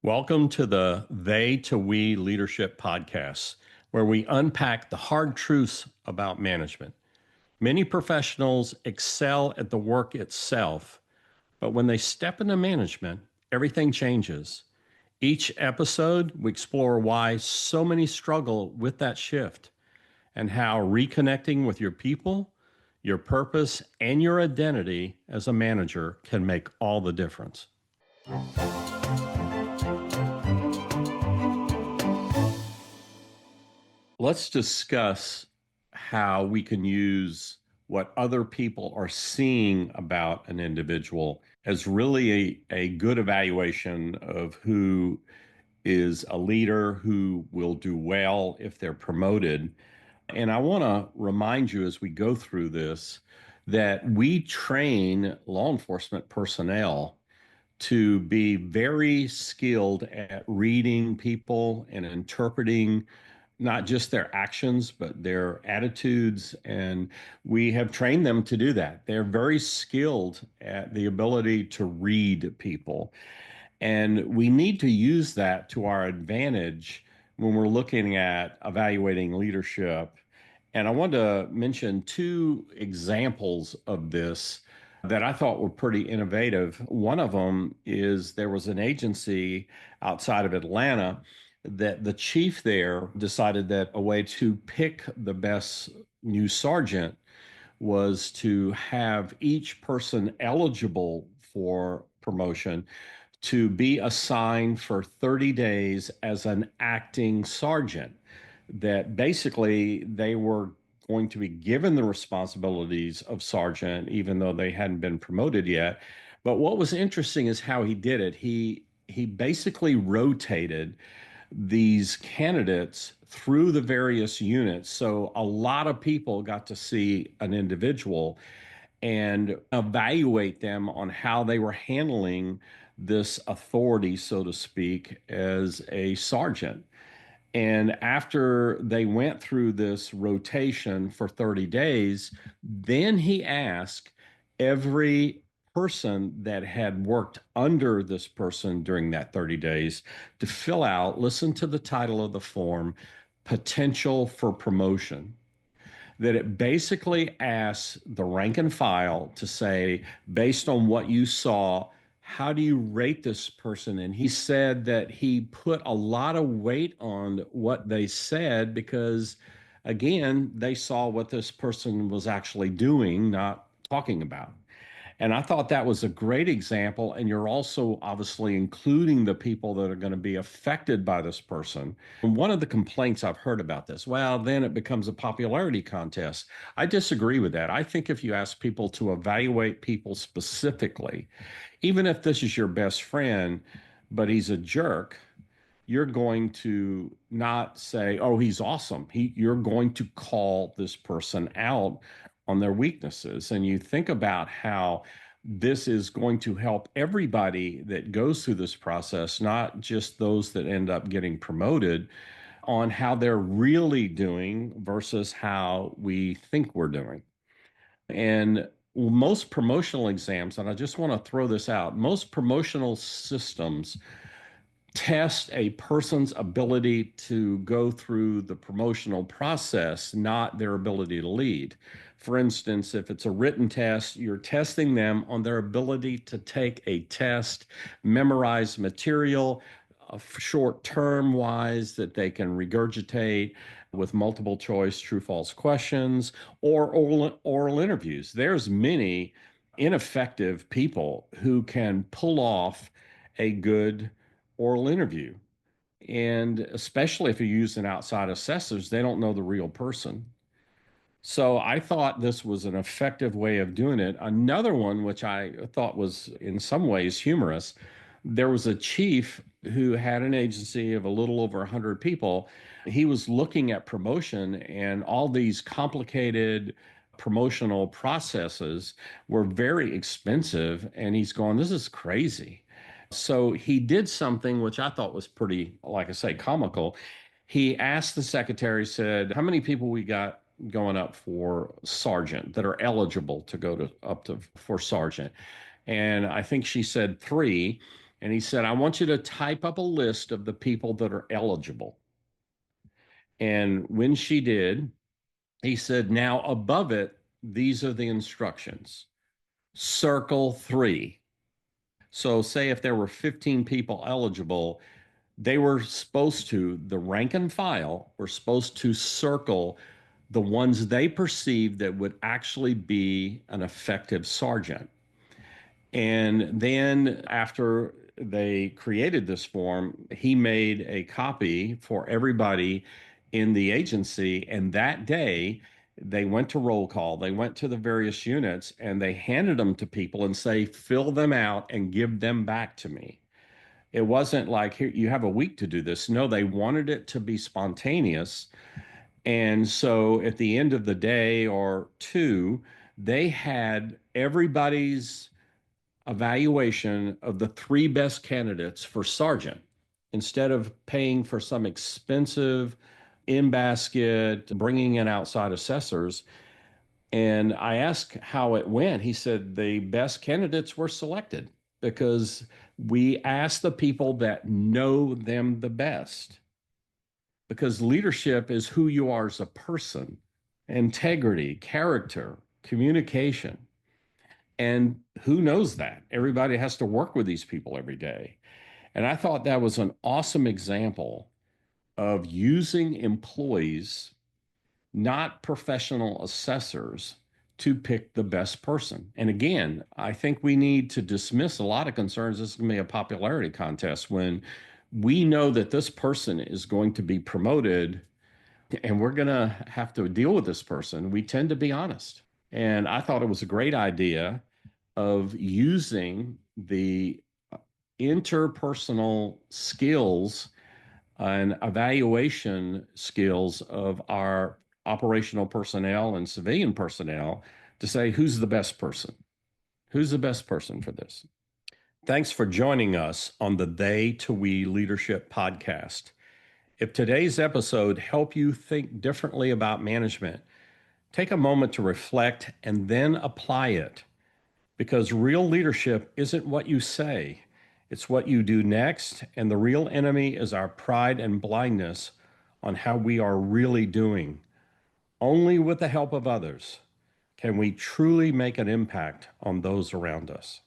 Welcome to the They to We Leadership Podcast, where we unpack the hard truths about management. Many professionals excel at the work itself, but when they step into management, everything changes. Each episode, we explore why so many struggle with that shift and how reconnecting with your people, your purpose, and your identity as a manager can make all the difference. Let's discuss how we can use what other people are seeing about an individual as really a good evaluation of who is a leader, who will do well if they're promoted. And I want to remind you as we go through this that we train law enforcement personnel to be very skilled at reading people and interpreting not just their actions, but their attitudes. And we have trained them to do that. They're very skilled at the ability to read people. And we need to use that to our advantage when we're looking at evaluating leadership. And I want to mention two examples of this that I thought were pretty innovative. One of them is there was an agency outside of Atlanta that the chief there decided that a way to pick the best new sergeant was to have each person eligible for promotion to be assigned for 30 days as an acting sergeant. That basically they were going to be given the responsibilities of sergeant, even though they hadn't been promoted yet. But what was interesting is how he did it. He basically rotated these candidates through the various units. So a lot of people got to see an individual and evaluate them on how they were handling this authority, so to speak, as a sergeant. And after they went through this rotation for 30 days, then he asked every person that had worked under this person during that 30 days to fill out, listen to the title of the form, potential for promotion. That it basically asks the rank and file to say, based on what you saw, how do you rate this person? And he said that he put a lot of weight on what they said because, again, they saw what this person was actually doing, not talking about. And I thought that was a great example. And you're also obviously including the people that are going to be affected by this person. And one of the complaints I've heard about this, well, then it becomes a popularity contest. I disagree with that. I think if you ask people to evaluate people specifically, even if this is your best friend, but he's a jerk, you're going to not say, oh, he's awesome. You're going to call this person out on their weaknesses. And you think about how this is going to help everybody that goes through this process, not just those that end up getting promoted, on how they're really doing versus how we think we're doing. And most promotional exams, and I just want to throw this out, most promotional systems test a person's ability to go through the promotional process, not their ability to lead. For instance, if it's a written test, you're testing them on their ability to take a test, memorize material, short term wise that they can regurgitate with multiple choice true false questions or oral interviews. There's many ineffective people who can pull off a good oral interview. And especially if you use an outside assessors, they don't know the real person. So I thought this was an effective way of doing it. Another one, which I thought was in some ways humorous, there was a chief who had an agency of a little over 100 people. He was looking at promotion, and all these complicated promotional processes were very expensive. And he's going, this is crazy. So he did something which I thought was pretty, like I say, comical. He asked the secretary, said, how many people we got going up for sergeant that are eligible to go to up to for sergeant? And I think she said three. And he said, I want you to type up a list of the people that are eligible. And when she did, he said, now above it, these are the instructions. Circle three. So, say if there were 15 people eligible, they were supposed to, the rank and file were supposed to circle the ones they perceived that would actually be an effective sergeant. And then after they created this form, he made a copy for everybody in the agency. And that day, they went to roll call, they went to the various units, and they handed them to people and say, fill them out and give them back to me. It wasn't like, here, you have a week to do this. No, they wanted it to be spontaneous. And so at the end of the day or two, they had everybody's evaluation of the three best candidates for sergeant instead of paying for some expensive in basket, bringing in outside assessors. And I asked how it went. He said the best candidates were selected because we asked the people that know them the best. Because leadership is who you are as a person, integrity, character, communication. And who knows that? Everybody has to work with these people every day. And I thought that was an awesome example of using employees, not professional assessors, to pick the best person. And again, I think we need to dismiss a lot of concerns. This is going to be a popularity contest when we know that this person is going to be promoted and we're going to have to deal with this person. We tend to be honest. And I thought it was a great idea of using the interpersonal skills and evaluation skills of our operational personnel and civilian personnel to say who's the best person? Who's the best person for this? Thanks for joining us on the They to We Leadership podcast. If today's episode helped you think differently about management, take a moment to reflect and then apply it. Because real leadership isn't what you say, it's what you do next. And the real enemy is our pride and blindness on how we are really doing. Only with the help of others can we truly make an impact on those around us.